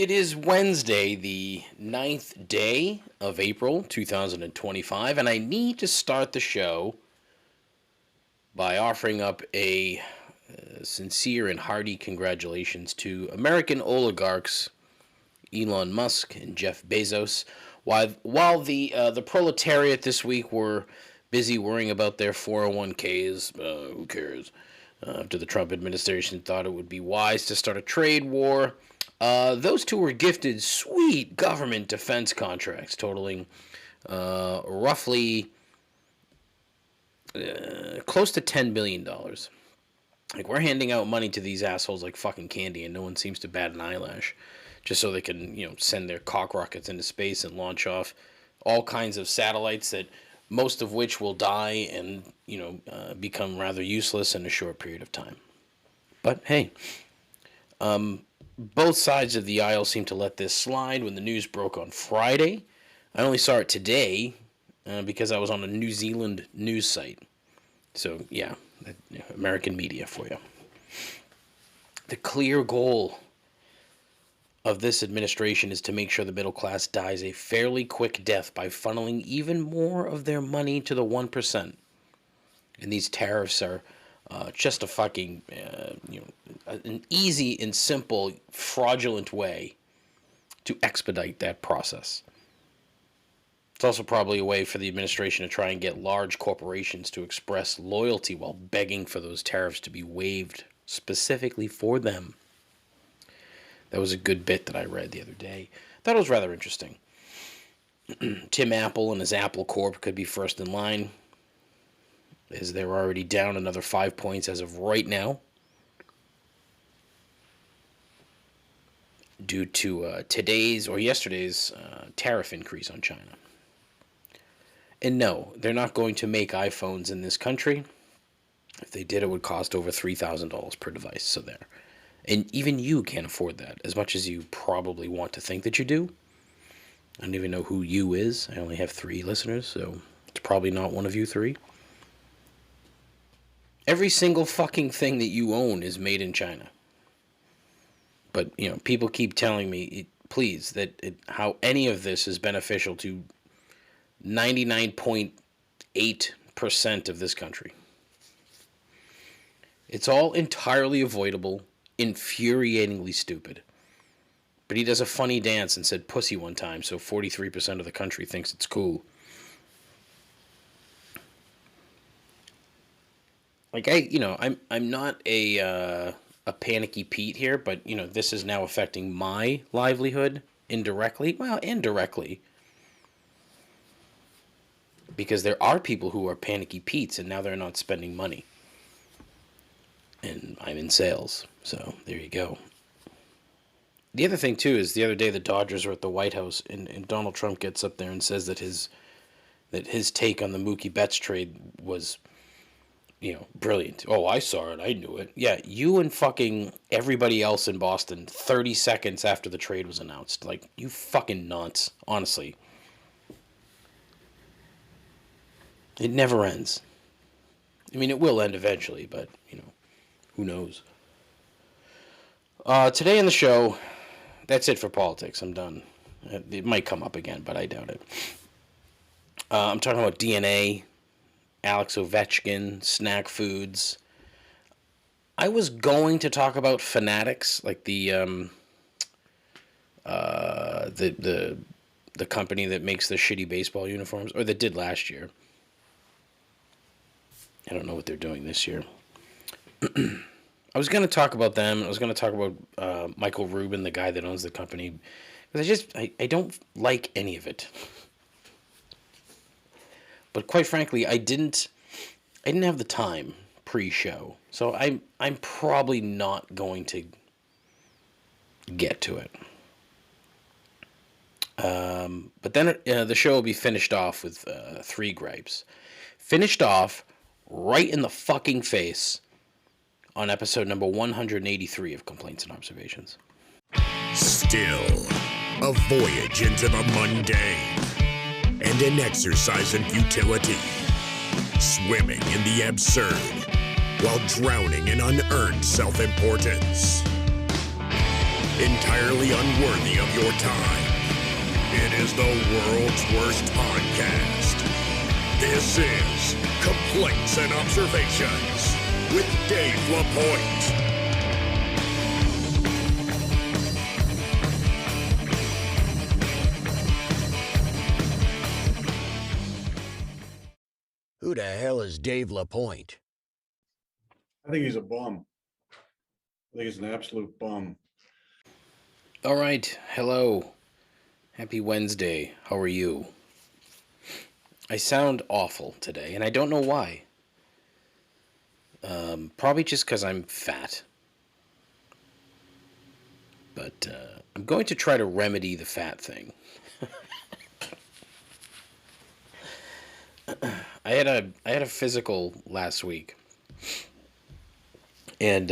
It is Wednesday, the 9th day of April, 2025, and I need to start the show by offering up a sincere and hearty congratulations to American oligarchs Elon Musk and Jeff Bezos. While the proletariat this week were busy worrying about their 401ks, who cares? After the Trump administration thought it would be wise to start a trade war, those two were gifted sweet government defense contracts totaling roughly close to $10 billion. Like, we're handing out money to these assholes like fucking candy, and no one seems to bat an eyelash, just so they can, send their cock rockets into space and launch off all kinds of satellites that most of which will die and, become rather useless in a short period of time. But hey, both sides of the aisle seem to let this slide when the news broke on Friday. I only saw it today because I was on a New Zealand news site. So, yeah, American media for you. The clear goal of this administration is to make sure the middle class dies a fairly quick death by funneling even more of their money to the 1%. And these tariffs are just a fucking, an easy and simple, fraudulent way to expedite that process. It's also probably a way for the administration to try and get large corporations to express loyalty while begging for those tariffs to be waived specifically for them. That was a good bit that I read the other day. Thought it was rather interesting. Tim Apple and his Apple Corp could be first in line, as they're already down another 5 points as of right now, due to today's or yesterday's tariff increase on China. And no, they're not going to make iPhones in this country. If they did, it would cost over $3,000 per device. So there. And even you can't afford that, as much as you probably want to think that you do. I don't even know who you is. I only have 3 listeners, so it's probably not one of you 3. Every single fucking thing that you own is made in China. But, people keep telling me, please, how any of this is beneficial to 99.8% of this country. It's all entirely avoidable, infuriatingly stupid. But he does a funny dance and said pussy one time, so 43% of the country thinks it's cool. Like, I'm not a panicky Pete here, but, this is now affecting my livelihood indirectly. Well, indirectly. Because there are people who are panicky Petes, and now they're not spending money. And I'm in sales, so there you go. The other thing, too, is the other day the Dodgers were at the White House, and Donald Trump gets up there and says that his take on the Mookie Betts trade was, brilliant. Oh, I saw it. I knew it. Yeah, you and fucking everybody else in Boston 30 seconds after the trade was announced. Like, you fucking nuts, honestly. It never ends. I mean, it will end eventually, but, who knows? Today on the show, that's it for politics. I'm done. It might come up again, but I doubt it. I'm talking about DNA, Alex Ovechkin, snack foods. I was going to talk about Fanatics, like the company that makes the shitty baseball uniforms, or that did last year. I don't know what they're doing this year. I was going to talk about them. I was going to talk about Michael Rubin, the guy that owns the company. Because I don't like any of it. But quite frankly, I didn't have the time pre-show. So I'm probably not going to get to it. But then the show will be finished off with 3 gripes. Finished off right in the fucking face on episode number 183 of Complaints and Observations. Still, a voyage into the mundane and an exercise in futility. Swimming in the absurd while drowning in unearned self-importance. entirely unworthy of your time. It is the world's worst podcast. This is Complaints and Observations with Dave LaPointe. Who the hell is Dave LaPointe? I think he's a bum. I think he's an absolute bum. All right. Hello. Happy Wednesday. How are you? I sound awful today, and I don't know why. Probably just because I'm fat. But I'm going to try to remedy the fat thing. I had a physical last week. And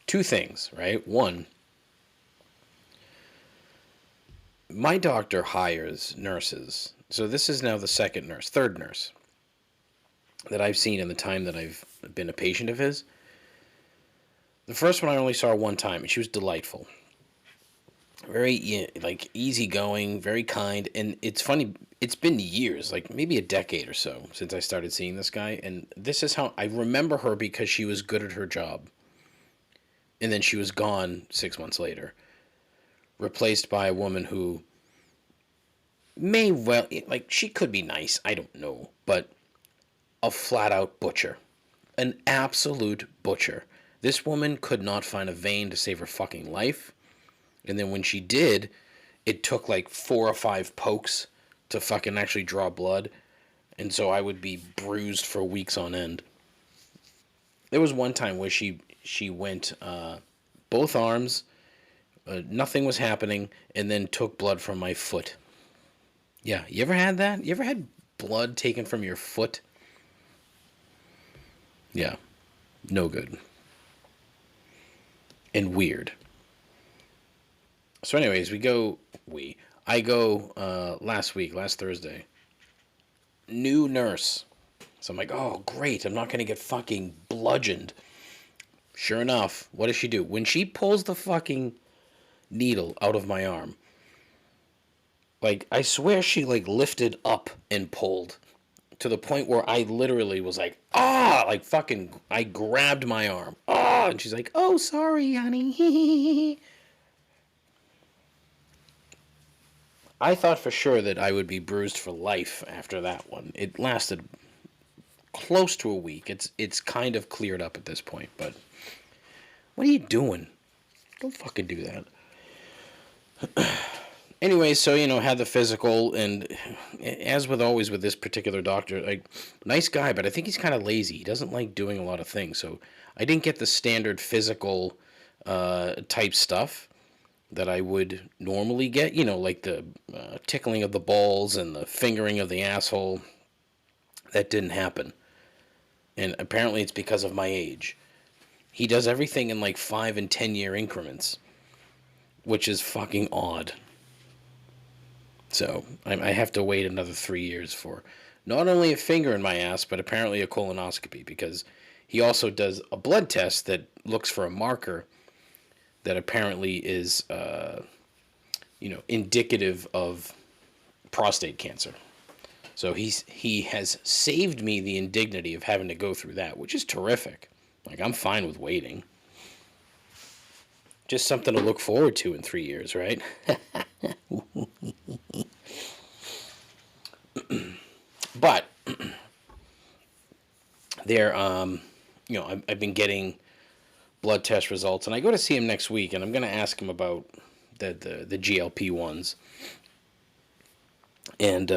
two things, right? One, my doctor hires nurses. So this is now the third nurse that I've seen in the time that I've been a patient of his. The first one I only saw one time, and she was delightful. Very, easygoing, very kind. And it's funny, it's been years, like maybe a decade or so since I started seeing this guy. And this is how I remember her, because she was good at her job. And then she was gone 6 months later, replaced by a woman who she could be nice, I don't know, but a flat-out butcher. An absolute butcher. This woman could not find a vein to save her fucking life. And then when she did, it took like 4 or 5 pokes to fucking actually draw blood. And so I would be bruised for weeks on end. There was one time where she went both arms, nothing was happening, and then took blood from my foot. Yeah, you ever had that? You ever had blood taken from your foot? Yeah, no good. And weird. So anyways, I go last Thursday. New nurse. So I'm like, oh, great, I'm not going to get fucking bludgeoned. Sure enough, what does she do? When she pulls the fucking needle out of my arm, like, I swear she, like, lifted up and pulled to the point where I literally was like, I grabbed my arm. And she's like, oh, sorry, honey. I thought for sure that I would be bruised for life after that one. It lasted close to a week. It's kind of cleared up at this point, but what are you doing? Don't fucking do that. Anyway, so, had the physical, and as with always with this particular doctor, like, nice guy, but I think he's kind of lazy. He doesn't like doing a lot of things, so I didn't get the standard physical type stuff that I would normally get, like the tickling of the balls and the fingering of the asshole. That didn't happen. And apparently it's because of my age. He does everything in like 5 and 10 year increments, which is fucking odd. So I have to wait another 3 years for not only a finger in my ass, but apparently a colonoscopy, because he also does a blood test that looks for a marker that apparently is, indicative of prostate cancer. So he has saved me the indignity of having to go through that, which is terrific. Like, I'm fine with waiting. Just something to look forward to in 3 years, right? But there, I've been getting blood test results, and I go to see him next week, and I'm going to ask him about the GLP ones. And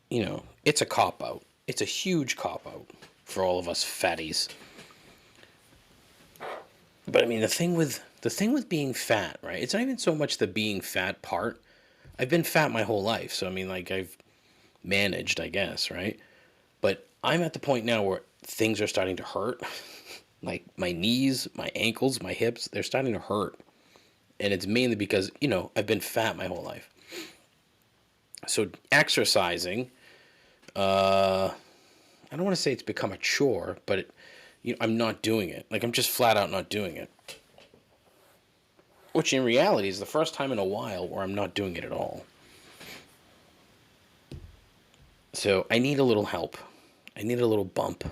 it's a cop out. It's a huge cop out for all of us fatties. But I mean, the thing with being fat, right? It's not even so much the being fat part. I've been fat my whole life, so I mean, like, I've managed, I guess, right? But I'm at the point now where things are starting to hurt. Like, my knees, my ankles, my hips, they're starting to hurt. And it's mainly because, I've been fat my whole life. So exercising, I don't want to say it's become a chore, but I'm not doing it. Like, I'm just flat out not doing it. Which in reality is the first time in a while where I'm not doing it at all. So I need a little help. I need a little bump.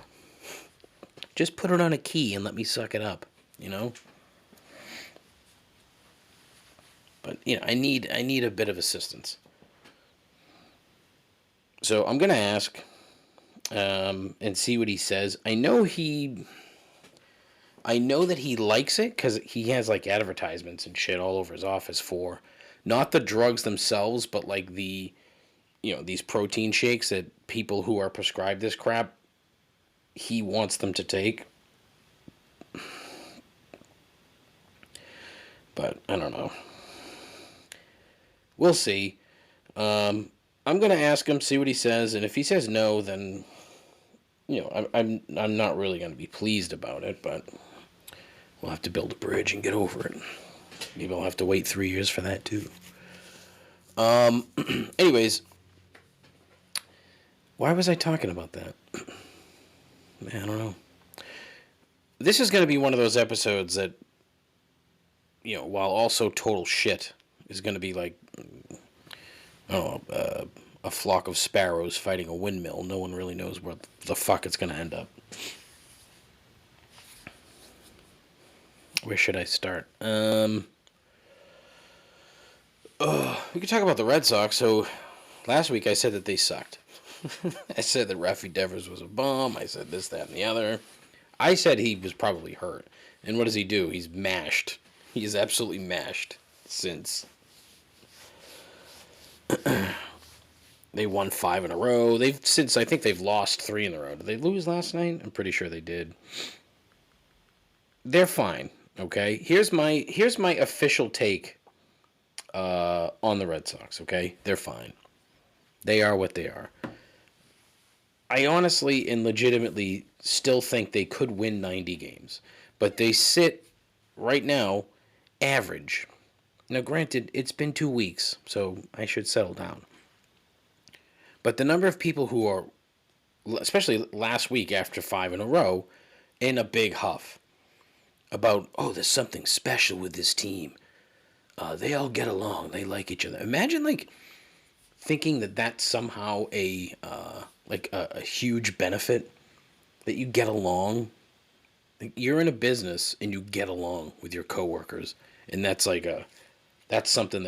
Just put it on a key and let me suck it up, you know? But, you know, I need a bit of assistance. So I'm going to ask and see what he says. I know that he likes it because he has like advertisements and shit all over his office for not the drugs themselves, but like the, you know, these protein shakes that people who are prescribed this crap, he wants them to take. But I don't know. We'll see. I'm gonna ask him, see what he says, and if he says no, then you know I'm not really gonna be pleased about it, but we'll have to build a bridge and get over it. Maybe I'll have to wait 3 years for that too. Anyways, why was I talking about that? Man, I don't know. This is gonna be one of those episodes that, you know, while also total shit, is gonna be like, I don't know, a flock of sparrows fighting a windmill. No one really knows where the fuck it's going to end up. Where should I start? We could talk about the Red Sox. So, last week I said that they sucked. I said that Rafi Devers was a bum. I said this, that, and the other. I said he was probably hurt. And what does he do? He's mashed. He is absolutely mashed since. They won 5 in a row. I think they've lost 3 in a row. Did they lose last night? I'm pretty sure they did. They're fine. Okay. Here's my official take on the Red Sox. Okay, they're fine. They are what they are. I honestly and legitimately still think they could win 90 games, but they sit right now average. Now, granted, it's been 2 weeks, so I should settle down. But the number of people who are, especially last week after 5 in a row, in a big huff about, oh, there's something special with this team. They all get along. They like each other. Imagine, like, thinking that that's somehow a huge benefit, that you get along. Like, you're in a business and you get along with your coworkers, and that's something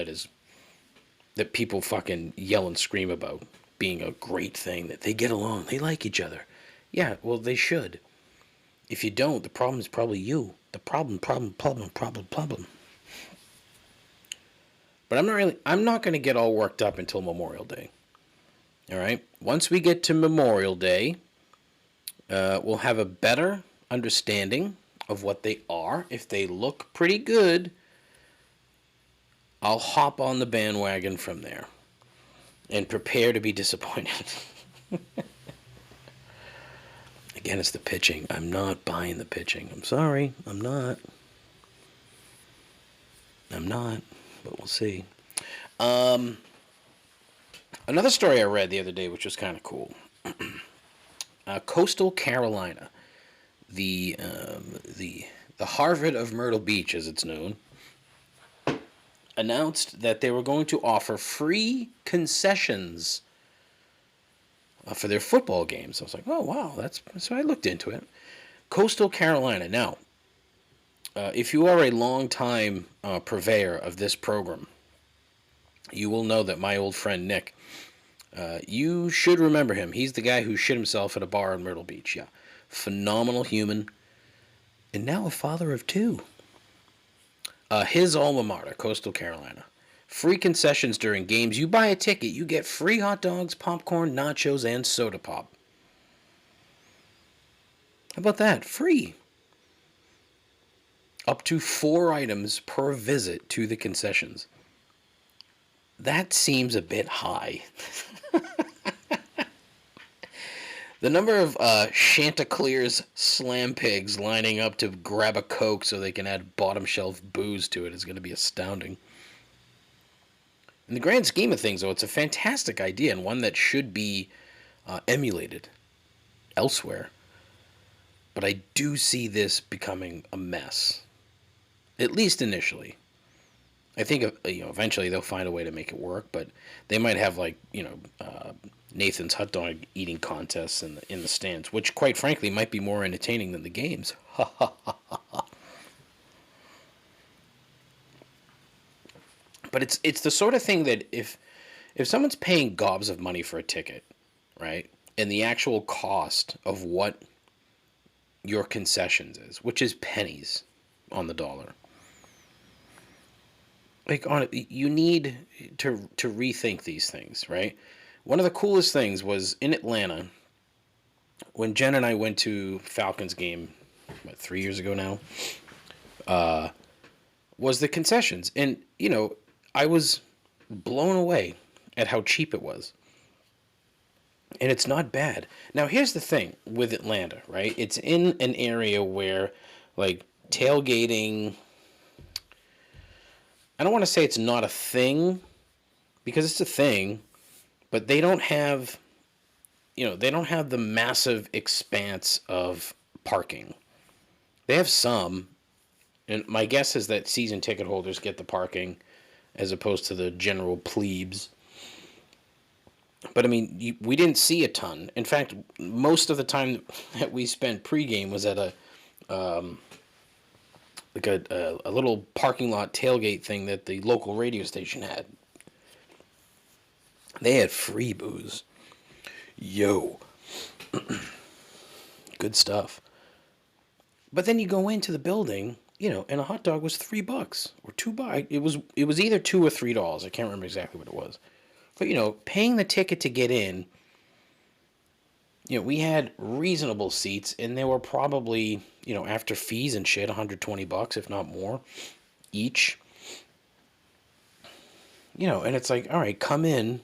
that people fucking yell and scream about being a great thing, that they get along, they like each other. Yeah, well, they should. If you don't, the problem is probably you. The problem. But I'm not going to get all worked up until Memorial Day. All right? Once we get to Memorial Day, we'll have a better understanding of what they are. If they look pretty good, I'll hop on the bandwagon from there and prepare to be disappointed. Again, it's the pitching. I'm not buying the pitching. I'm sorry. I'm not. But we'll see. Another story I read the other day, which was kind of cool. Coastal Carolina, the Harvard of Myrtle Beach, as it's known, announced that they were going to offer free concessions for their football games. I was like, oh, wow. So I looked into it. Coastal Carolina. Now, if you are a long-time purveyor of this program, you will know that my old friend Nick, you should remember him. He's the guy who shit himself at a bar in Myrtle Beach. Yeah. Phenomenal human. And now a father of 2. His alma mater, Coastal Carolina. Free concessions during games. You buy a ticket, you get free hot dogs, popcorn, nachos, and soda pop. How about that? Free. Up to 4 items per visit to the concessions. That seems a bit high. The number of Chanticleer's slam pigs lining up to grab a Coke so they can add bottom shelf booze to it is going to be astounding. In the grand scheme of things, though, it's a fantastic idea and one that should be emulated elsewhere. But I do see this becoming a mess, at least initially. I think eventually they'll find a way to make it work, but they might have like Nathan's hot dog eating contests in the stands, which quite frankly might be more entertaining than the games. But it's the sort of thing that if someone's paying gobs of money for a ticket, right, and the actual cost of what your concessions is, which is pennies on the dollar, like you need to rethink these things, right? One of the coolest things was in Atlanta when Jen and I went to Falcons game, 3 years ago now, was the concessions. And, I was blown away at how cheap it was. And it's not bad. Now, here's the thing with Atlanta, right? It's in an area where, like, tailgating, I don't want to say it's not a thing, because it's a thing, but they don't have, they don't have the massive expanse of parking. They have some, and my guess is that season ticket holders get the parking as opposed to the general plebes. But I mean, we didn't see a ton. In fact, most of the time that we spent pregame was at a little parking lot tailgate thing that the local radio station had. They had free booze. Yo. Good stuff. But then you go into the building, and a hot dog was $3 or $2. It was either $2 or $3. I can't remember exactly what it was. But, paying the ticket to get in, we had reasonable seats, and they were probably, after fees and shit, $120, if not more, each. And it's like, all right, come in.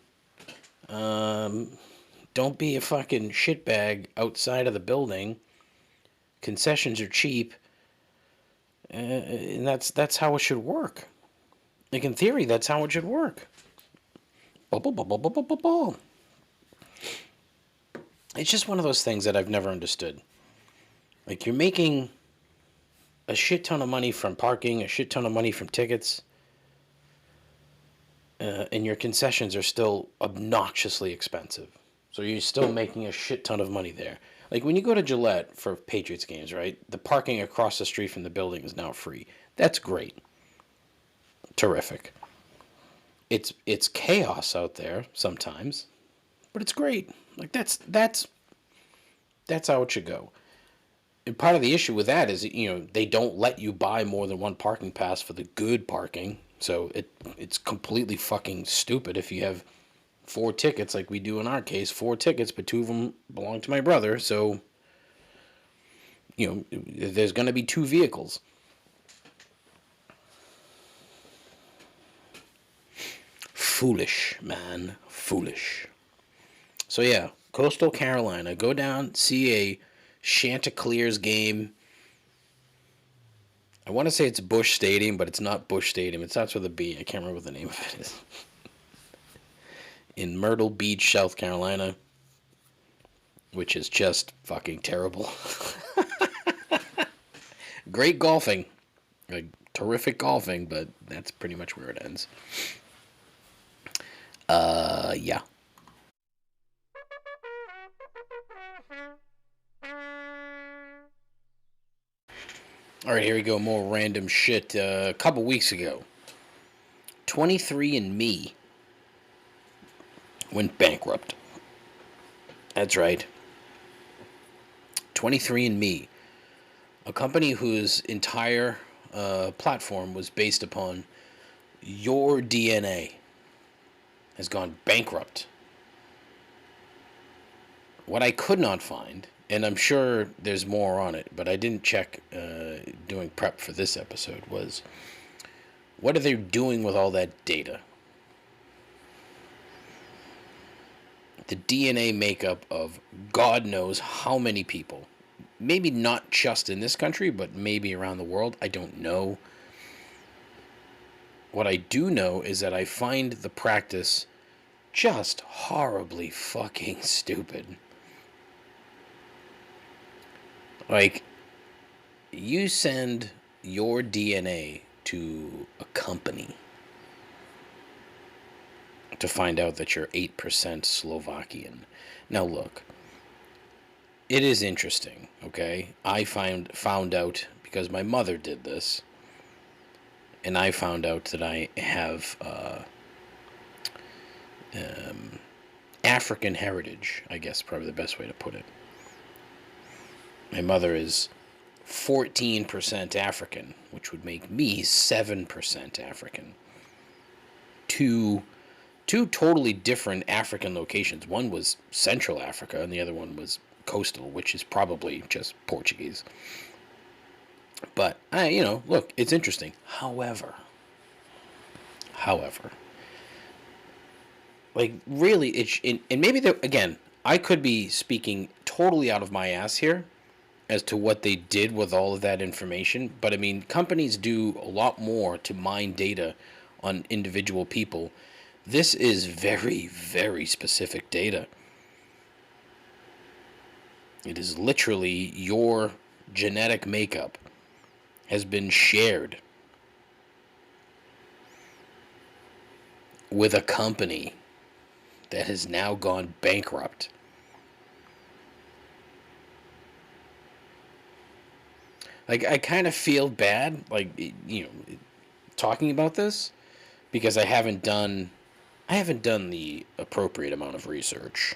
Don't be a fucking shitbag outside of the building. Concessions are cheap. And that's how it should work. Like, in theory, that's how it should work. It's just one of those things that I've never understood. Like, you're making a shit ton of money from parking, a shit ton of money from tickets, and your concessions are still obnoxiously expensive. So you're still making a shit ton of money there. Like, when you go to Gillette for Patriots games, right, the parking across the street from the building is now free. That's great. Terrific. It's chaos out there sometimes, but it's great. Like, that's how it should go. And part of the issue with that is, they don't let you buy more than one parking pass for the good parking. So it's completely fucking stupid if you have 4 tickets, like we do in our case, 4 tickets, but 2 of them belong to my brother. So, there's going to be 2 vehicles. Foolish, man. Foolish. So, yeah, Coastal Carolina. Go down, see a Chanticleers game. I want to say it's Busch Stadium, but it's not Busch Stadium. It starts with a B. I can't remember what the name of it is. In Myrtle Beach, South Carolina, which is just fucking terrible. Great golfing. Like, terrific golfing, but that's pretty much where it ends. Yeah. All right, here we go. More random shit. A couple weeks ago, 23andMe went bankrupt. That's right. 23andMe, a company whose entire platform was based upon your DNA, has gone bankrupt. What I could not find, and I'm sure there's more on it, but I didn't check doing prep for this episode, was what are they doing with all that data? The DNA makeup of God knows how many people. Maybe not just in this country, but maybe around the world. I don't know. What I do know is that I find the practice just horribly fucking stupid. Like, you send your DNA to a company, to find out that you're 8% Slovakian. Now look, it is interesting, okay? I found out because my mother did this, and I found out that I have African heritage, I guess, probably the best way to put it. My mother is 14% African, which would make me 7% African. Two totally different African locations. One was Central Africa, and the other one was coastal, which is probably just Portuguese. But look, it's interesting. However, like really, and maybe again, I could be speaking totally out of my ass here as to what they did with all of that information. But I mean, companies do a lot more to mine data on individual people. This is very, very specific data. It is literally your genetic makeup has been shared with a company that has now gone bankrupt. Like, I kind of feel bad, like, talking about this, because I haven't done the appropriate amount of research.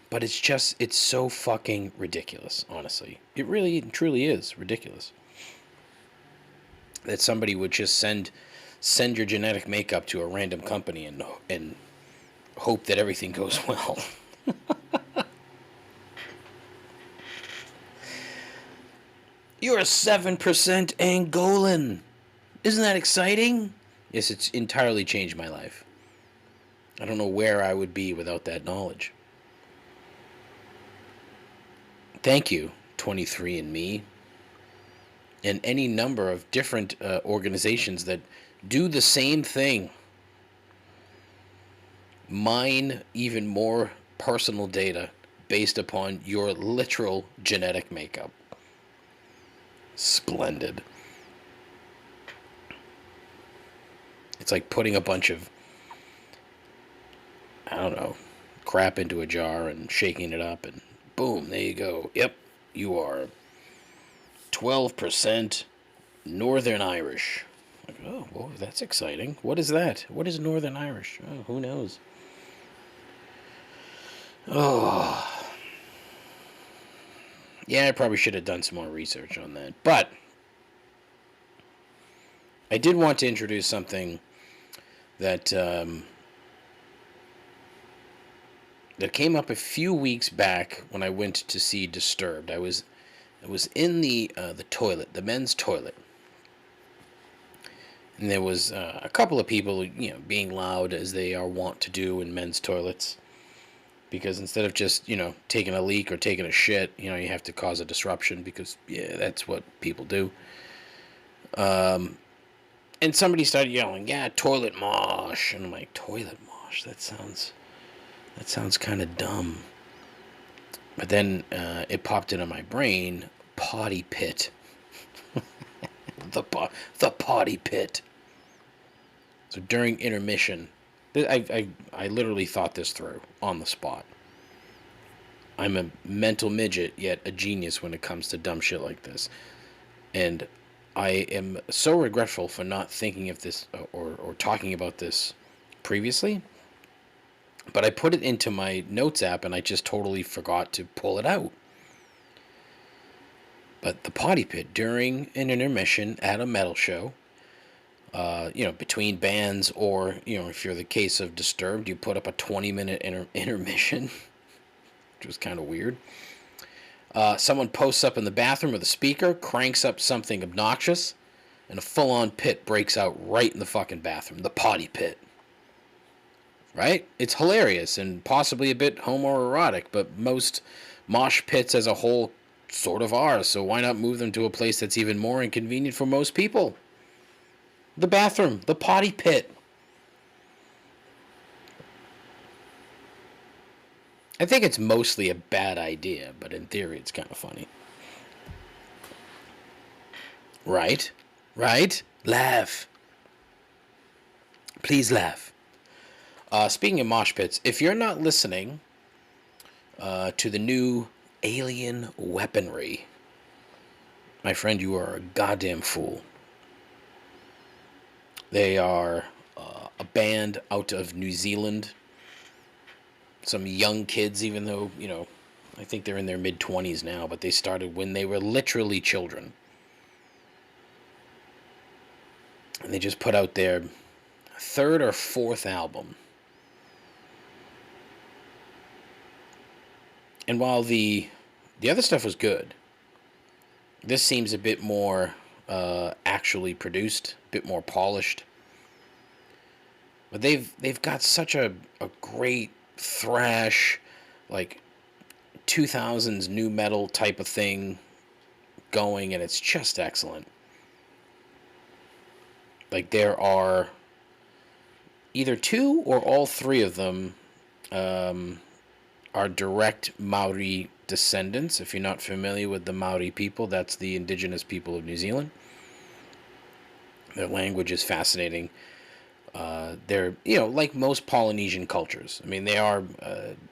But it's so fucking ridiculous, honestly. It really, truly is ridiculous. That somebody would just send your genetic makeup to a random company and hope that everything goes well. You're a 7% Angolan. Isn't that exciting? Yes, it's entirely changed my life. I don't know where I would be without that knowledge. Thank you, 23andMe, and any number of different organizations that do the same thing. Mine even more personal data based upon your literal genetic makeup. Splendid. It's like putting a bunch of, I don't know, crap into a jar and shaking it up and boom, there you go. Yep, you are 12% Northern Irish. Like, oh, boy, that's exciting. What is that? What is Northern Irish? Oh, who knows? Oh. Yeah, I probably should have done some more research on that. But I did want to introduce something that that came up a few weeks back when I went to see Disturbed. I was in the toilet, the men's toilet, and there was a couple of people, being loud as they are wont to do in men's toilets. Because instead of just, taking a leak or taking a shit, you have to cause a disruption because, yeah, that's what people do. And somebody started yelling, yeah, toilet mosh. And I'm like, toilet mosh? That sounds kind of dumb. But then it popped into my brain, Potty Pit. the Potty Pit. So during intermission, I literally thought this through on the spot. I'm a mental midget, yet a genius when it comes to dumb shit like this. And I am so regretful for not thinking of this or talking about this previously. But I put it into my notes app and I just totally forgot to pull it out. But the Potty Pit during an intermission at a metal show, between bands, or, if you're the case of Disturbed, you put up a 20-minute intermission, which was kind of weird. Someone posts up in the bathroom with a speaker, cranks up something obnoxious, and a full-on pit breaks out right in the fucking bathroom. The Potty Pit. Right? It's hilarious and possibly a bit homoerotic, but most mosh pits as a whole sort of are, so why not move them to a place that's even more inconvenient for most people? The bathroom, the Potty Pit. I think it's mostly a bad idea, but in theory it's kind of funny. Right? Right? Laugh. Please laugh. Speaking of mosh pits, if you're not listening to the new alien weaponry, my friend, you are a goddamn fool. They are a band out of New Zealand. Some young kids, even though, I think they're in their mid-20s now, but they started when they were literally children. And they just put out their third or fourth album. And while the other stuff was good, this seems a bit more actually produced, a bit more polished. But they've got such a great thrash, like 2000s new metal type of thing going, and it's just excellent. Like, there are either two or all three of them are direct Maori descendants. If you're not familiar with the Maori people, that's the indigenous people of New Zealand. Their language is fascinating. They're, like most Polynesian cultures. I mean, they are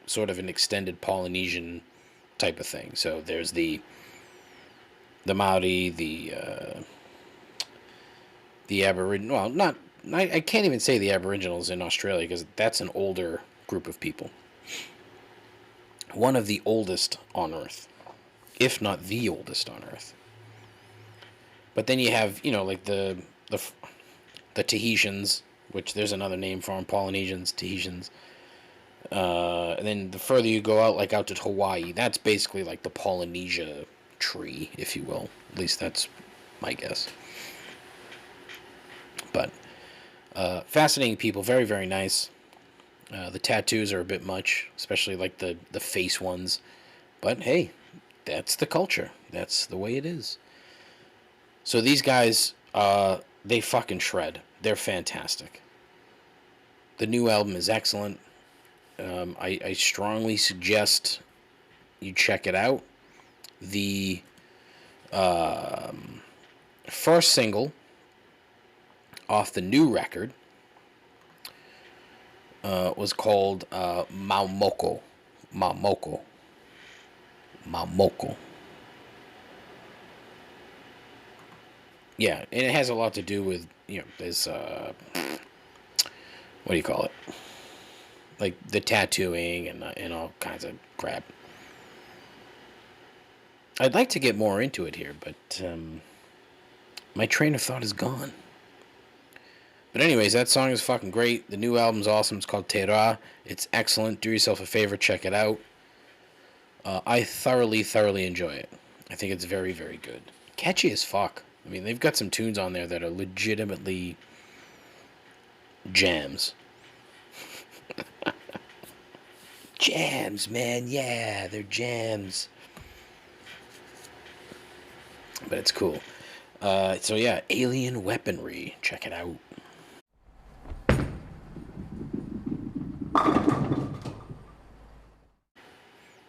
sort of an extended Polynesian type of thing. So there's the Maori, the Aboriginal. Well, not I can't even say the Aboriginals in Australia because that's an older group of people. One of the oldest on Earth, if not the oldest on Earth. But then you have, like the Tahitians, which there's another name for them, Polynesians, Tahitians. And then the further you go out, like out to Hawaii, that's basically like the Polynesia tree, if you will. At least that's my guess. But fascinating people, very, very nice. The tattoos are a bit much, especially like the face ones. But hey, that's the culture. That's the way it is. So these guys, they fucking shred. They're fantastic. The new album is excellent. I strongly suggest you check it out. The first single off the new record was called Maumoko. Yeah, and it has a lot to do with, there's, what do you call it? Like the tattooing and all kinds of crap. I'd like to get more into it here, but my train of thought is gone. But anyways, that song is fucking great. The new album's awesome. It's called Te Ra. It's excellent. Do yourself a favor, check it out. I thoroughly enjoy it. I think it's very, very good. Catchy as fuck. I mean, they've got some tunes on there that are legitimately jams. Jams, man. Yeah, they're jams. But it's cool. So yeah, Alien Weaponry. Check it out.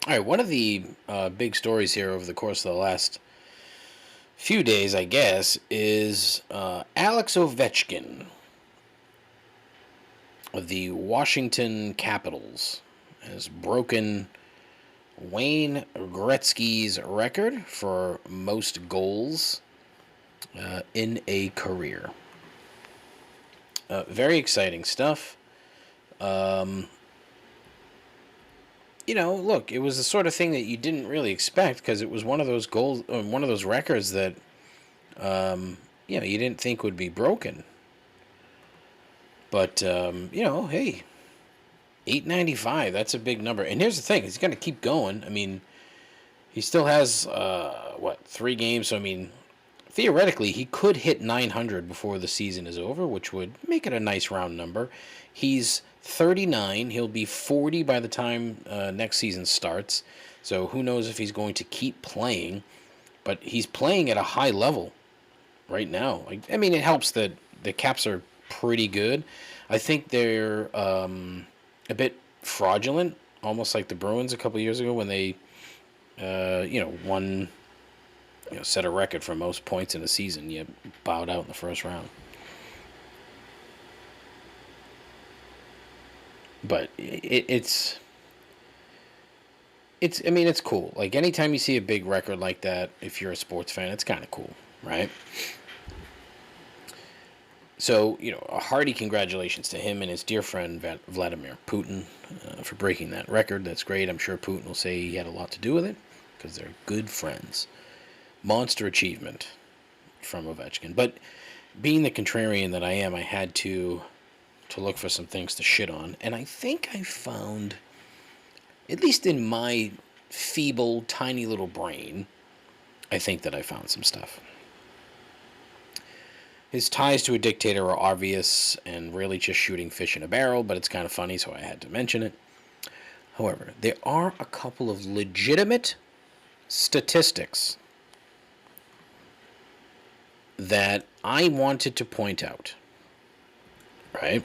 All right, one of the big stories here over the course of the last few days, I guess, is Alex Ovechkin of the Washington Capitals has broken Wayne Gretzky's record for most goals in a career. Very exciting stuff. Look, it was the sort of thing that you didn't really expect because it was one of those goals, one of those records that, you didn't think would be broken. But, hey, 895, that's a big number. And here's the thing, he's going to keep going. I mean, he still has, 3 games. So, I mean, theoretically, he could hit 900 before the season is over, which would make it a nice round number. He's 39. He'll be 40 by the time next season starts. So who knows if he's going to keep playing. But he's playing at a high level right now. I mean, it helps that the Caps are pretty good. I think they're a bit fraudulent, almost like the Bruins a couple years ago when they, won, set a record for most points in a season. You bowed out in the first round. But I mean, it's cool. Like, anytime you see a big record like that, if you're a sports fan, it's kind of cool, right? So, a hearty congratulations to him and his dear friend Vladimir Putin for breaking that record. That's great. I'm sure Putin will say he had a lot to do with it because they're good friends. Monster achievement from Ovechkin. But being the contrarian that I am, I had to look for some things to shit on. And I think I found, at least in my feeble, tiny little brain, I think that I found some stuff. His ties to a dictator are obvious and really just shooting fish in a barrel, but it's kind of funny, so I had to mention it. However, there are a couple of legitimate statistics that I wanted to point out. Right?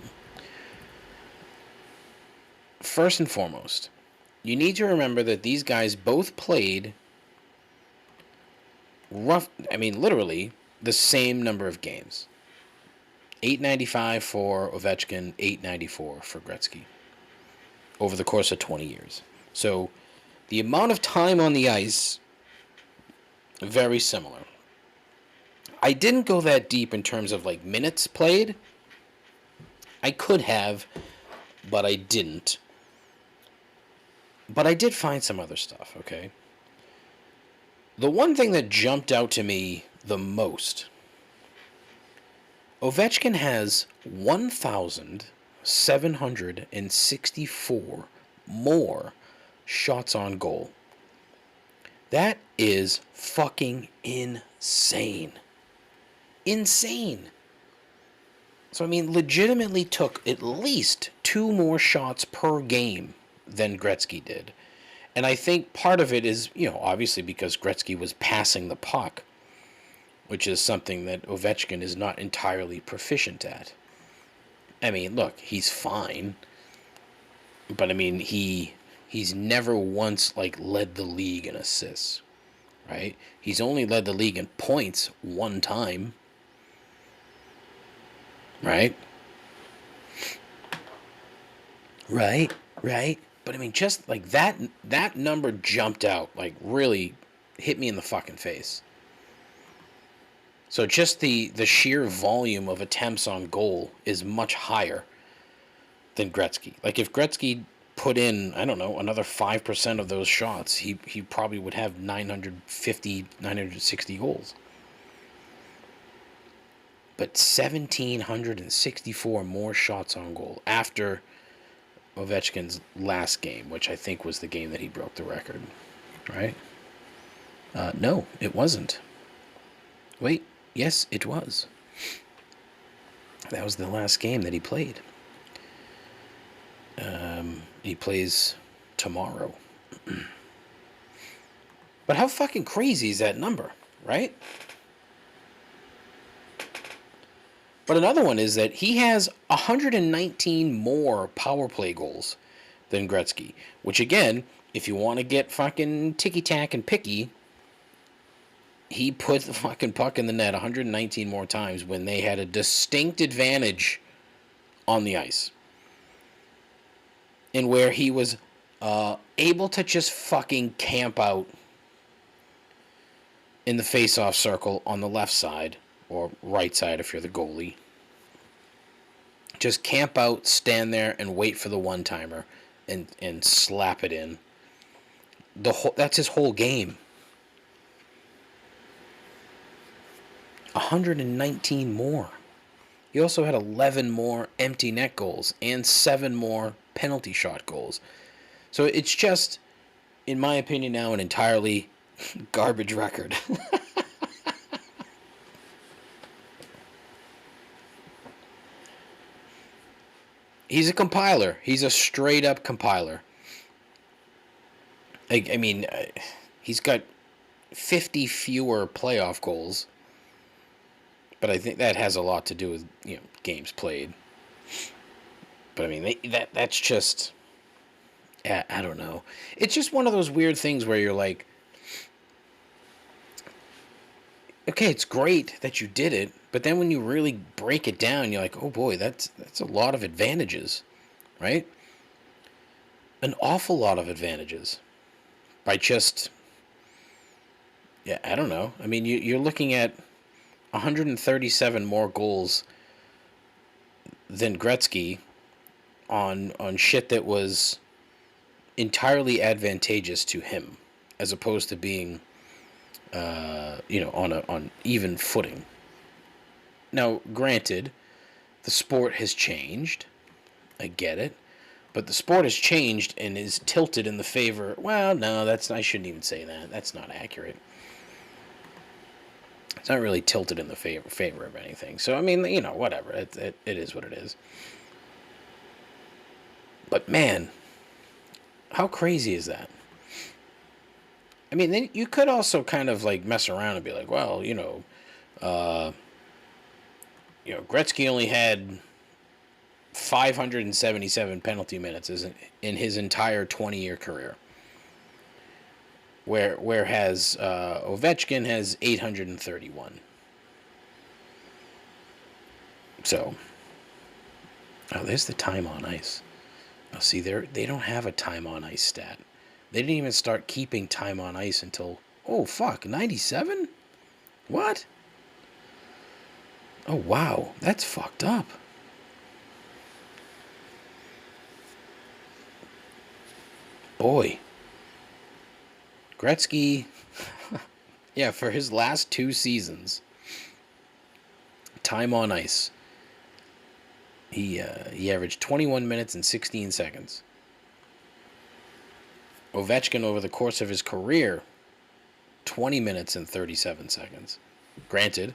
First and foremost, you need to remember that these guys both played literally the same number of games. 895 for Ovechkin, 894 for Gretzky over the course of 20 years. So the amount of time on the ice, very similar. I didn't go that deep in terms of like minutes played. I could have, but I didn't. But I did find some other stuff, okay? The one thing that jumped out to me the most, Ovechkin has 1,764 more shots on goal. That is fucking insane. Insane. So, I mean, legitimately took at least 2 more shots per game than Gretzky did. And I think part of it is, obviously because Gretzky was passing the puck, which is something that Ovechkin is not entirely proficient at. I mean, look, he's fine. But, I mean, he's never once, led the league in assists, right? He's only led the league in points one time. Right? Right. But I mean, just like that number jumped out, really hit me in the fucking face. So just the sheer volume of attempts on goal is much higher than Gretzky. Like, if Gretzky put in, I don't know, another 5% of those shots, he probably would have 950, 960 goals. But 1,764 more shots on goal after Ovechkin's last game, which I think was the game that he broke the record, right? No, it wasn't. Wait, yes, it was. That was the last game that he played. He plays tomorrow. But how fucking crazy is that number, right? But another one is that he has 119 more power play goals than Gretzky. Which, again, if you want to get fucking ticky-tack and picky, he put the fucking puck in the net 119 more times when they had a distinct advantage on the ice. And where he was able to just fucking camp out in the face-off circle on the left side, or right side if you're the goalie. Just camp out, stand there, and wait for the one-timer and slap it in. That's his whole game. 119 more. He also had 11 more empty net goals and 7 more penalty shot goals. So it's just, in my opinion now, an entirely garbage record. He's a compiler. He's a straight-up compiler. I mean, he's got 50 fewer playoff goals, but I think that has a lot to do with, games played. But I mean, that's just, I don't know. It's just one of those weird things where you're like, okay, it's great that you did it, but then when you really break it down, you're like, oh boy, that's a lot of advantages, right? an awful lot of advantages by just, yeah, I don't know. I mean, you're looking at 137 more goals than Gretzky on shit that was entirely advantageous to him, as opposed to being, on even footing. Now, granted, the sport has changed. I get it. But the sport has changed and is tilted in the favor. Well, no, I shouldn't even say that. That's not accurate. It's not really tilted in the favor of anything. So, I mean, whatever. It is what it is. But, man, how crazy is that? I mean, then you could also kind of, like, mess around and be like, well, Gretzky only had 577 penalty minutes in his entire 20-year career. Whereas Ovechkin has 831. So, there's the time on ice. Now, see, they don't have a time on ice stat. They didn't even start keeping time on ice until, 97? What? Oh, wow, that's fucked up. Boy. Gretzky, yeah, for his last 2 seasons, time on ice, he averaged 21 minutes and 16 seconds. Ovechkin, over the course of his career, 20 minutes and 37 seconds. Granted,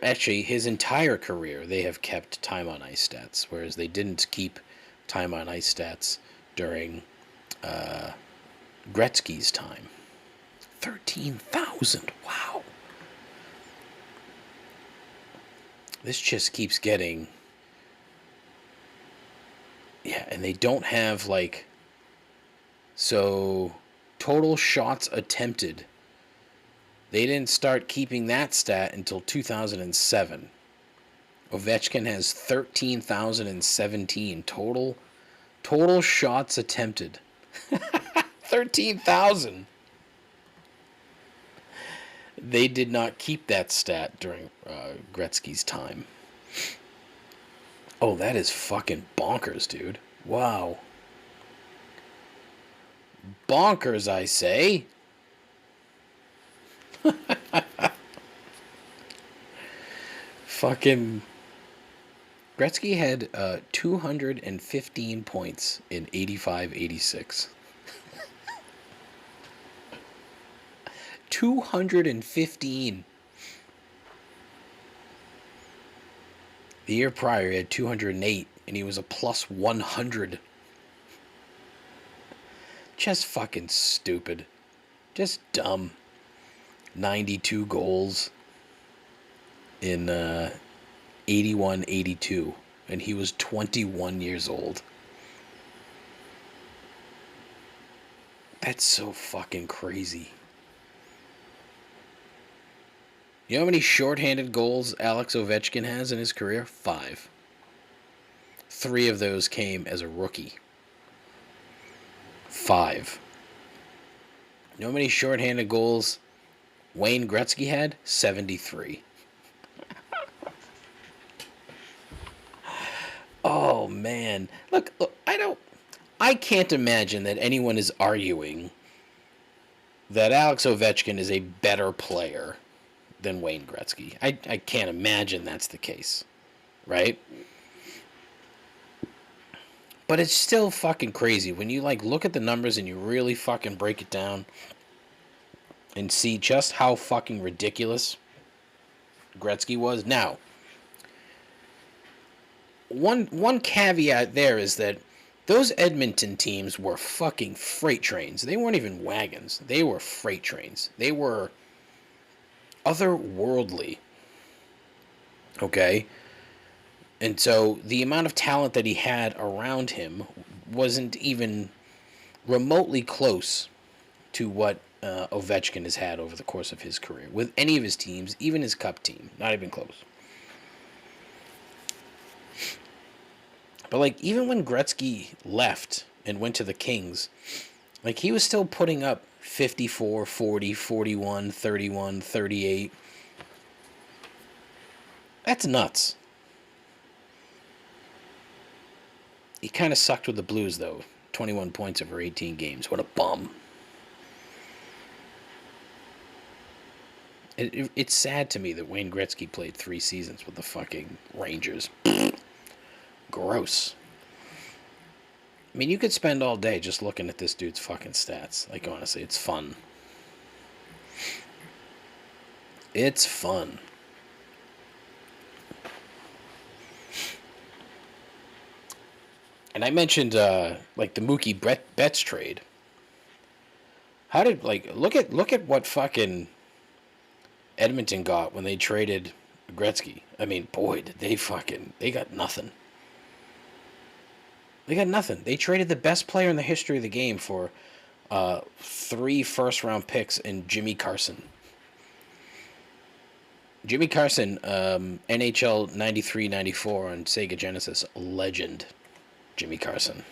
actually, his entire career, they have kept time on ice stats, whereas they didn't keep time on ice stats during Gretzky's time. 13,000. Wow. This just keeps getting... Yeah, and they don't have, like... So, total shots attempted. They didn't start keeping that stat until 2007. Ovechkin has 13,017 total shots attempted. 13,000. They did not keep that stat during Gretzky's time. Oh, that is fucking bonkers, dude. Wow. Bonkers, I say. Fucking Gretzky had 215 points in 85-86. 215. The year prior, he had 208, and he was a plus 100. Just fucking stupid. Just dumb. 92 goals in 81-82, and he was 21 years old. That's so fucking crazy. You know how many shorthanded goals Alex Ovechkin has in his career? 5. 3 of those came as a rookie. 5. You know how many shorthanded goals Wayne Gretzky had? 73. Oh, man. Look, I can't imagine that anyone is arguing that Alex Ovechkin is a better player than Wayne Gretzky. I can't imagine that's the case, right? But it's still fucking crazy when you look at the numbers and you really fucking break it down and see just how fucking ridiculous Gretzky was. Now, one caveat there is that those Edmonton teams were fucking freight trains. They weren't even wagons. They were freight trains. They were otherworldly. Okay? And so the amount of talent that he had around him wasn't even remotely close to what Ovechkin has had over the course of his career with any of his teams, even his cup team. Not even close. But, like, even when Gretzky left and went to the Kings, like, he was still putting up 54, 40, 41, 31, 38. That's nuts. He kind of sucked with the Blues, though. 21 points over 18 games. What a bum. It's sad to me that Wayne Gretzky played 3 seasons with the fucking Rangers. Gross. I mean, you could spend all day just looking at this dude's fucking stats. Like, honestly, it's fun. It's fun. And I mentioned, like, the Mookie Betts trade. How did, like, look at what fucking Edmonton got when they traded Gretzky. I mean, boy, did they got nothing. They got nothing. They traded the best player in the history of the game for 3 first-round picks in Jimmy Carson. Jimmy Carson, NHL 93-94 on Sega Genesis, legend. Jimmy Carson.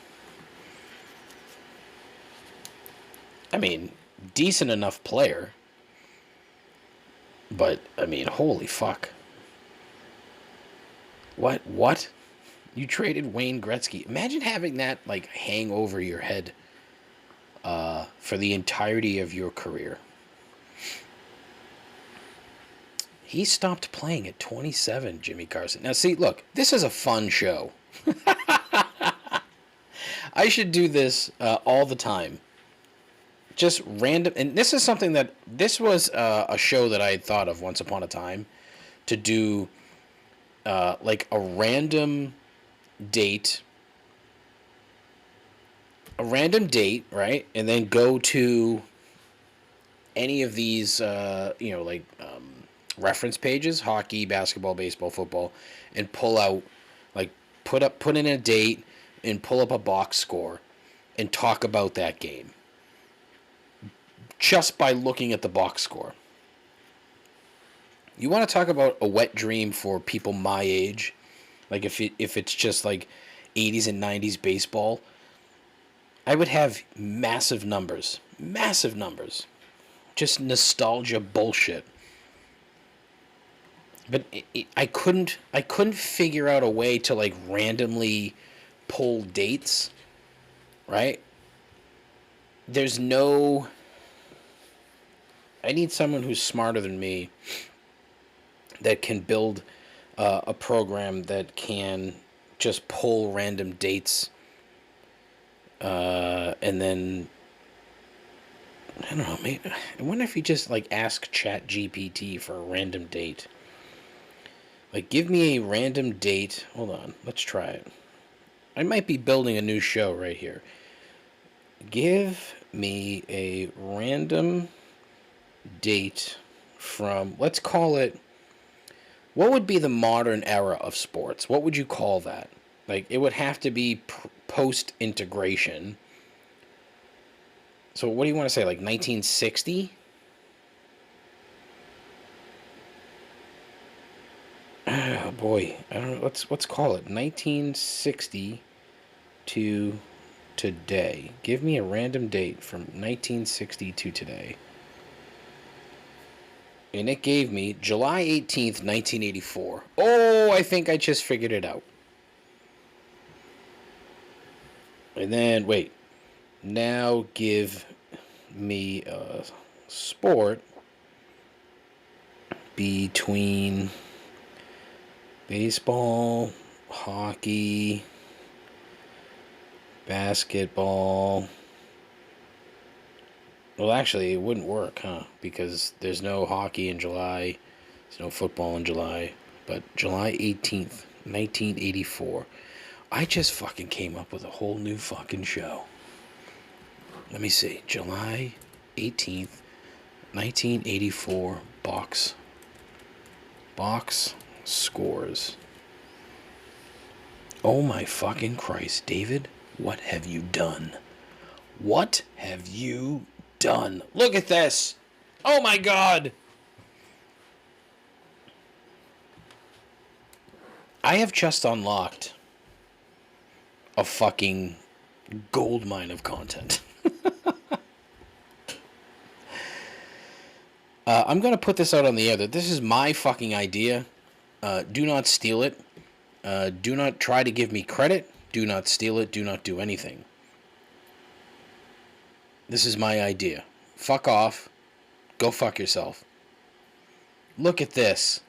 I mean, decent enough player. But, I mean, holy fuck. What? You traded Wayne Gretzky. Imagine having that, like, hang over your head for the entirety of your career. He stopped playing at 27, Jimmy Carson. Now, see, look, this is a fun show. I should do this all the time. Just random, and this is something that, this was a show that I had thought of once upon a time, to do like a random date, right? And then go to any of these, like reference pages, hockey, basketball, baseball, football, and pull out, like, put in a date and pull up a box score and talk about that game. Just by looking at the box score. You want to talk about a wet dream for people my age? Like, if it's just like 80s and 90s baseball, I would have massive numbers. Massive numbers. Just nostalgia bullshit. But I couldn't figure out a way to, like, randomly pull dates, right? There's no... I need someone who's smarter than me that can build a program that can just pull random dates and then, I don't know, maybe, I wonder if you just, like, ask ChatGPT for a random date. Like, give me a random date. Hold on, let's try it. I might be building a new show right here. Give me a random date from, let's call it, what would be the modern era of sports? What would you call that? Like, it would have to be post-integration. So what do you want to say, like 1960? Oh boy, I don't know. Let's call it 1960 to today. Give me a random date from 1960 to today. And it gave me July 18th, 1984. Oh, I think I just figured it out. And then, wait. Now give me a sport between baseball, hockey, basketball. Well, actually, it wouldn't work, huh? Because there's no hockey in July. There's no football in July. But July 18th, 1984. I just fucking came up with a whole new fucking show. Let me see. July 18th, 1984. Box scores. Oh my fucking Christ, David. What have you done? What have you done? Look at this. Oh my God. I have just unlocked a fucking gold mine of content. I'm going to put this out on the air that this is my fucking idea. Do not steal it. Do not try to give me credit. Do not steal it. Do not do anything. This is my idea. Fuck off. Go fuck yourself. Look at this.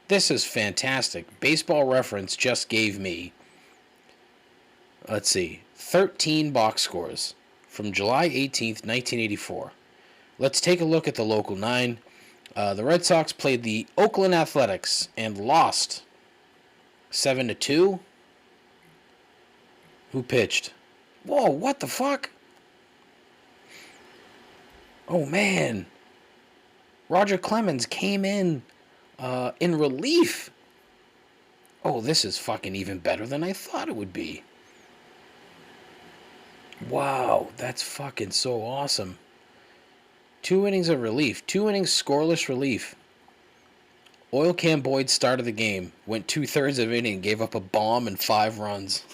This is fantastic. Baseball Reference just gave me, let's see, 13 box scores from July 18th, 1984. Let's take a look at the local 9. The Red Sox played the Oakland Athletics and lost 7-2. Who pitched? Whoa, what the fuck? Oh, man. Roger Clemens came in relief. Oh, this is fucking even better than I thought it would be. Wow, that's fucking so awesome. 2 innings of relief. 2 innings scoreless relief. Oil Can Boyd started the game. Went 2/3 of inning. Gave up a bomb and 5 runs.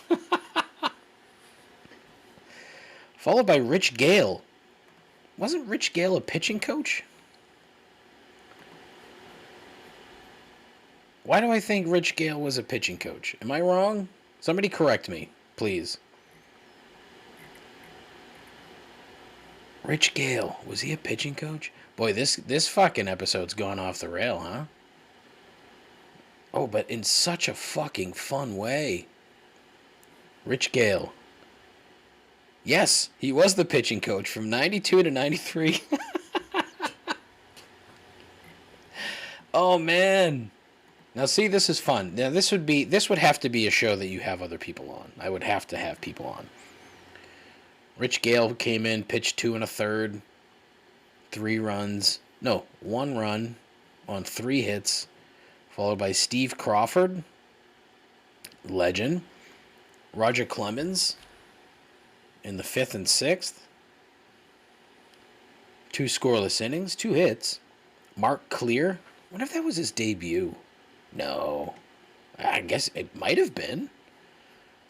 Followed by Rich Gale. Wasn't Rich Gale a pitching coach? Why do I think Rich Gale was a pitching coach? Am I wrong? Somebody correct me, please. Rich Gale, was he a pitching coach? Boy, this fucking episode's gone off the rail, huh? Oh, but in such a fucking fun way. Rich Gale. Yes, he was the pitching coach from 92 to 93. Oh, man. Now, see, this is fun. Now, this would have to be a show that you have other people on. I would have to have people on. Rich Gale came in, pitched 2 1/3, 3 runs. No, 1 run on 3 hits, followed by Steve Crawford, legend. Roger Clemens in the 5th and 6th. 2 scoreless innings, 2 hits. Mark Clear. I wonder if that was his debut. No. I guess it might have been.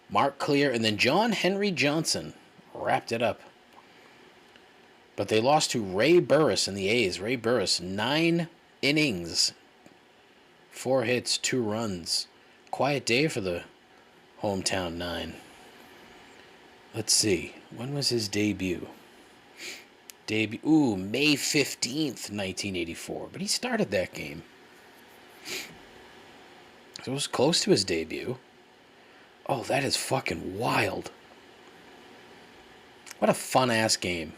Mark Clear, and then John Henry Johnson wrapped it up. But they lost to Ray Burris in the A's. Ray Burris, 9 innings, 4 hits, 2 runs. Quiet day for the hometown 9. Let's see. When was his debut? May 15th, 1984. But he started that game. So it was close to his debut. Oh, that is fucking wild. What a fun-ass game.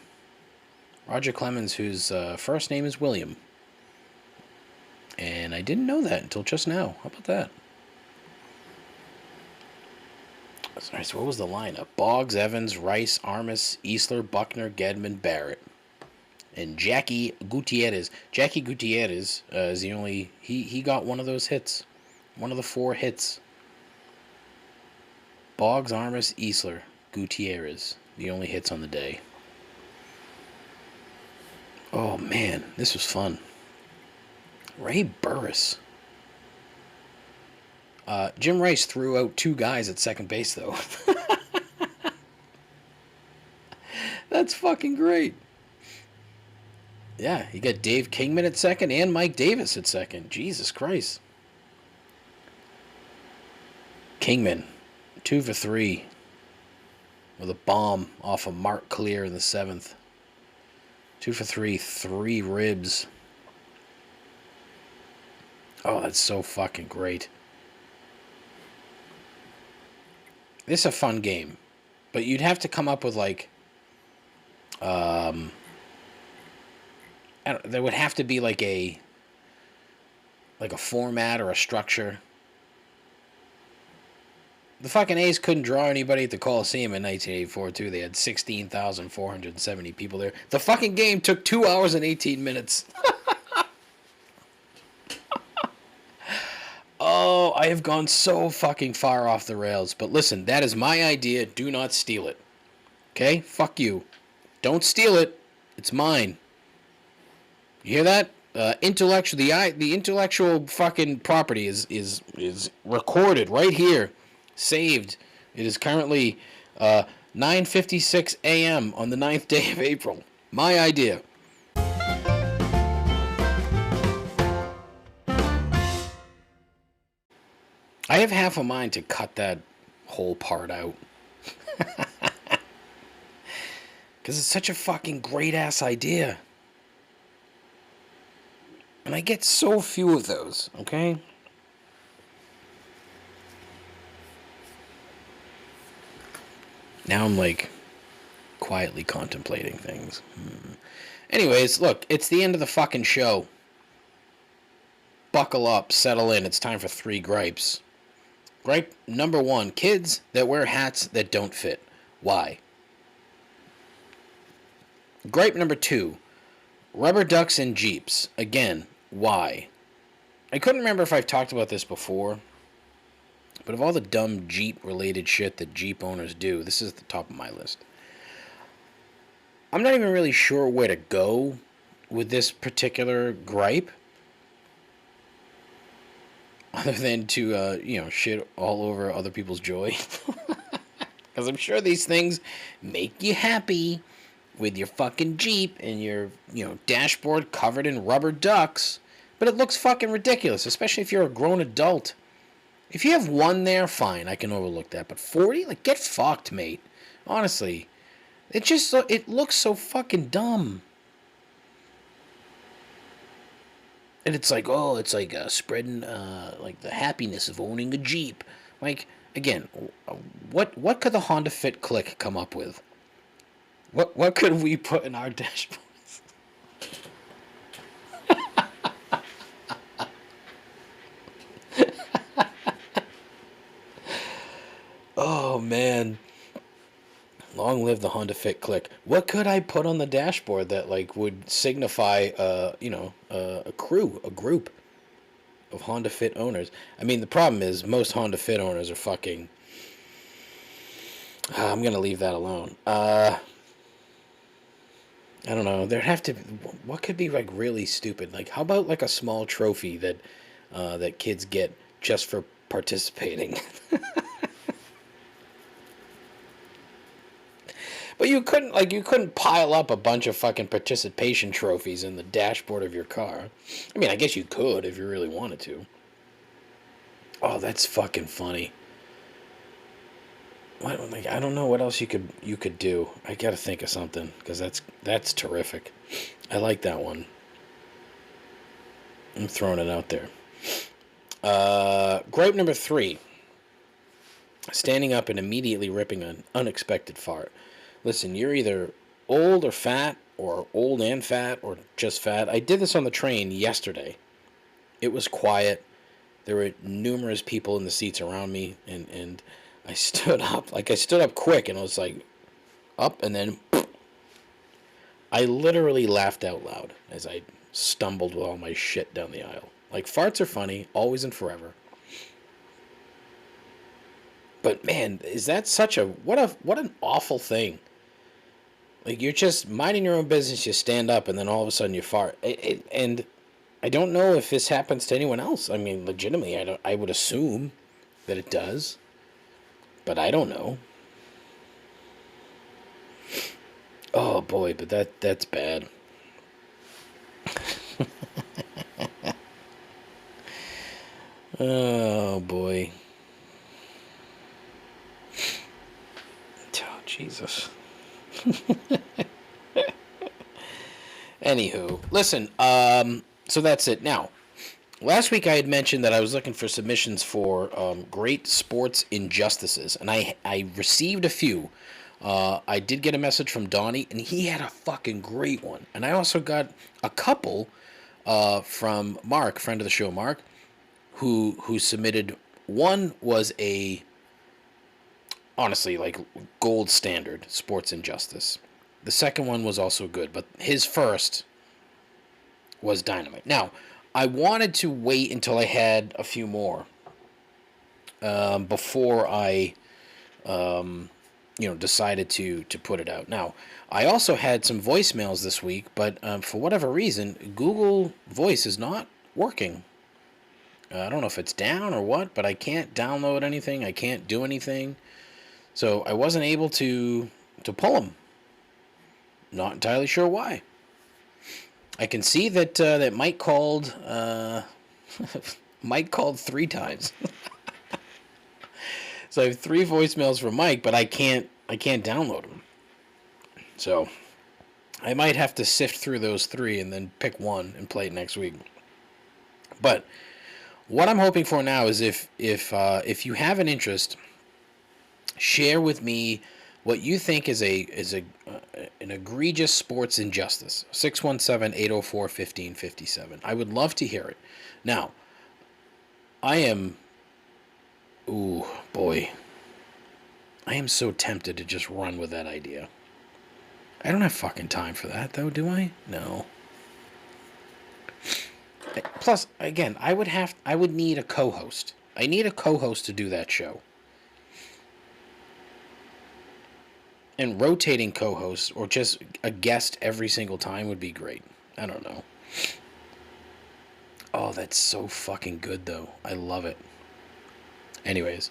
Roger Clemens, whose first name is William. And I didn't know that until just now. How about that? Sorry, so what was the lineup? Boggs, Evans, Rice, Armas, Easler, Buckner, Gedman, Barrett. And Jackie Gutierrez. Jackie Gutierrez is the only... He got one of those hits. One of the 4 hits. Boggs, Armas, Easler, Gutierrez. The only hits on the day. Oh, man. This was fun. Ray Burris. Jim Rice threw out 2 guys at second base, though. That's fucking great. Yeah, you got Dave Kingman at second and Mike Davis at second. Jesus Christ. Kingman, 2 for 3 with a bomb off of Mark Clear in the 7th. 2 for 3, 3 ribs. Oh, that's so fucking great. This is a fun game, but you'd have to come up with like, there would have to be like a format or a structure. The fucking A's couldn't draw anybody at the Coliseum in 1984, too. They had 16,470 people there. The fucking game took 2 hours and 18 minutes. Oh, I have gone so fucking far off the rails. But listen, that is my idea. Do not steal it. Okay? Fuck you. Don't steal it. It's mine. You hear that? The intellectual fucking property is recorded right here. Saved. It is currently 9:56 a.m. on the 9th day of April. My idea. I have half a mind to cut that whole part out. Because it's such a fucking great-ass idea. And I get so few of those, okay? Now I'm like quietly contemplating things. Anyways, look, it's the end of the fucking show. Buckle up, settle in. It's time for 3 gripes. Gripe number 1, kids that wear hats that don't fit. Why? Gripe number 2, rubber ducks and Jeeps. Again, why? I couldn't remember if I've talked about this before, but of all the dumb Jeep-related shit that Jeep owners do, this is at the top of my list. I'm not even really sure where to go with this particular gripe, other than to, shit all over other people's joy. Because I'm sure these things make you happy with your fucking Jeep and your, dashboard covered in rubber ducks. But it looks fucking ridiculous, especially if you're a grown adult. If you have one there, fine, I can overlook that. But 40? Like, get fucked, mate. Honestly. It looks so fucking dumb. And it's like, spreading, like, the happiness of owning a Jeep. Like, again, what could the Honda Fit Click come up with? What could we put in our dashboards? Oh, man. Long live the Honda Fit Click. What could I put on the dashboard that, like, would signify, a group of Honda Fit owners? I mean, the problem is most Honda Fit owners are fucking... I'm going to leave that alone. I don't know. There'd have to... What could be, like, really stupid? Like, how about, like, a small trophy that kids get just for participating? But you couldn't pile up a bunch of fucking participation trophies in the dashboard of your car. I mean, I guess you could if you really wanted to. Oh, that's fucking funny. I don't know what else you could do. I gotta think of something, because that's terrific. I like that one. I'm throwing it out there. Gripe number 3. Standing up and immediately ripping an unexpected fart. Listen, you're either old or fat, or old and fat, or just fat. I did this on the train yesterday. It was quiet. There were numerous people in the seats around me, and I stood up. Like, I stood up quick, and I was like, up, and then I literally laughed out loud as I stumbled with all my shit down the aisle. Like, farts are funny, always and forever. But, man, is that such a... What an awful thing. Like, you're just minding your own business, you stand up, and then all of a sudden you fart. And I don't know if this happens to anyone else. I mean, legitimately, I would assume that it does. But I don't know. Oh, boy, but that's bad. Oh, boy. Oh, Jesus. Anywho, listen, so that's it. Now, last week I had mentioned that I was looking for submissions for great sports injustices, and I received a few. I did get a message from Donnie, and he had a fucking great one. And I also got a couple from Mark, friend of the show, Mark, who submitted. One was honestly, like, gold standard sports injustice. The second one was also good, but his first was dynamite. Now, I wanted to wait until I had a few more before I, decided to put it out. Now, I also had some voicemails this week, but for whatever reason, Google Voice is not working. I don't know if it's down or what, but I can't download anything. I can't do anything. So I wasn't able to pull them. Not entirely sure why. I can see that that Mike called. Mike called 3 times. So I have 3 voicemails from Mike, but I can't download them. So I might have to sift through those 3 and then pick one and play it next week. But what I'm hoping for now is if you have an interest, share with me what you think is an egregious sports injustice. 617-804-1557. I would love to hear it. Now, I am, ooh, boy, I am so tempted to just run with that idea. I don't have fucking time for that, though, do I? No. Plus, again, I would need a co-host. I need a co-host to do that show. And rotating co-hosts or just a guest every single time would be great. I don't know. Oh, that's so fucking good, though. I love it. Anyways,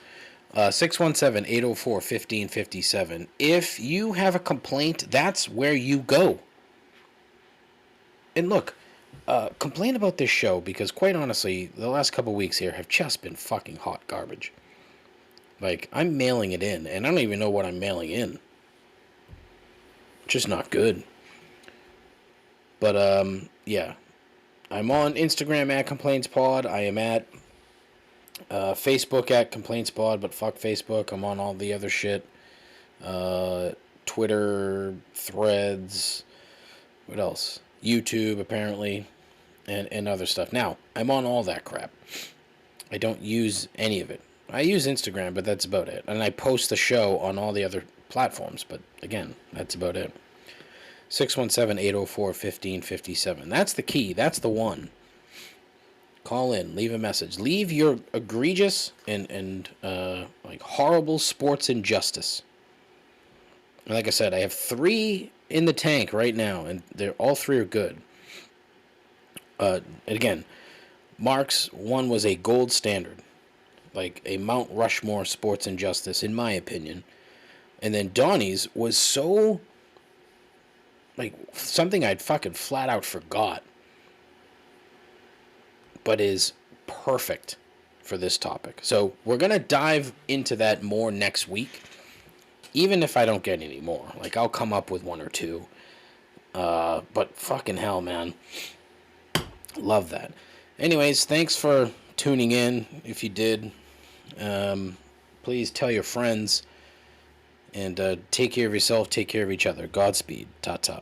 617-804-1557. If you have a complaint, that's where you go. And look, complain about this show because, quite honestly, the last couple weeks here have just been fucking hot garbage. Like, I'm mailing it in, and I don't even know what I'm mailing in. Just not good. But, yeah. I'm on Instagram at ComplainsPod. I am at Facebook at ComplainsPod, but fuck Facebook. I'm on all the other shit. Twitter, Threads, what else? YouTube, apparently, and other stuff. Now, I'm on all that crap. I don't use any of it. I use Instagram, but that's about it. And I post the show on all the other platforms, but again, that's about it. 617-804-1557. That's the key. That's the one. Call in. Leave a message. Leave your egregious and like horrible sports injustice. And like I said, I have 3 in the tank right now, and they're all 3 are good. Again, Mark's one was a gold standard, like a Mount Rushmore sports injustice, in my opinion. And then Donnie's was so, like, something I'd fucking flat out forgot, but is perfect for this topic. So we're going to dive into that more next week, even if I don't get any more. Like, I'll come up with 1 or 2. But fucking hell, man. Love that. Anyways, thanks for tuning in. If you did, please tell your friends. And take care of yourself. Take care of each other. Godspeed. Ta-ta.